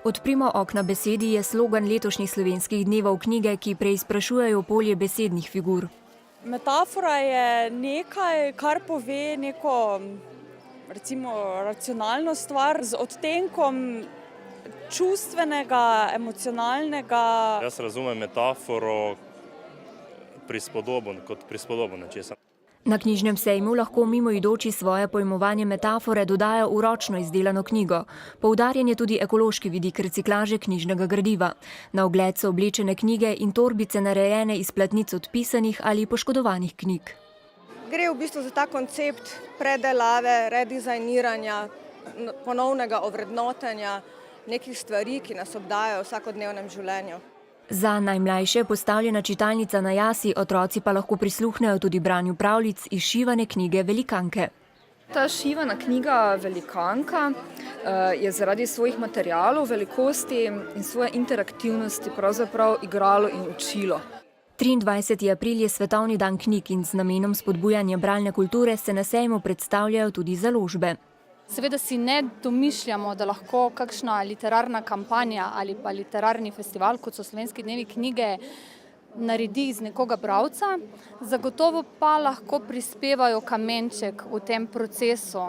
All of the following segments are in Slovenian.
Odprimo okna besedi je slogan letošnjih slovenskih dnevov knjige, ki preizprašujejo polje besednih figur. Metafora je nekaj, kar pove neko, recimo, racionalno stvar z odtenkom čustvenega, emocionalnega. Jaz razumem metaforo kot prispodobo nečesa. Na knjižnem sejmu lahko mimoidoči svoje pojmovanje metafore dodajo v ročno izdelano knjigo. Poudarjen je tudi ekološki vidik reciklaže knjižnega gradiva. Na ogled so oblečene knjige in torbice narejene iz platnic odpisanih ali poškodovanih knjig. Gre v bistvu za ta koncept predelave, redizajniranja, ponovnega ovrednotenja nekih stvari, ki nas obdajajo v vsakodnevnem življenju. Za najmlajše je postavljena čitalnica na jasi, otroci pa lahko prisluhnejo tudi branju pravljic iz šivane knjige Velikanke. Ta šivana knjiga Velikanka je zaradi svojih materialov, velikosti in svoje interaktivnosti pravzaprav igralo in učilo. 23. april je svetovni dan knjig in z namenom spodbujanja bralne kulture se na sejmu predstavljajo tudi založbe. Seveda si ne domišljamo, da lahko kakšna literarna kampanja ali pa literarni festival, kot so Slovenski dnevi knjige, naredi iz nekoga bralca, zagotovo pa lahko prispevajo kamenček v tem procesu.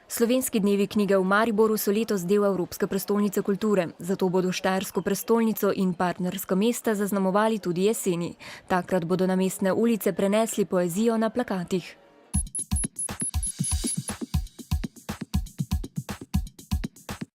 Slovenski dnevi knjige v Mariboru so letos del Evropske prestolnice kulture, zato bodo Štajersko prestolnico in partnerska mesta zaznamovali tudi jeseni. Takrat bodo na mestne ulice prenesli poezijo na plakatih.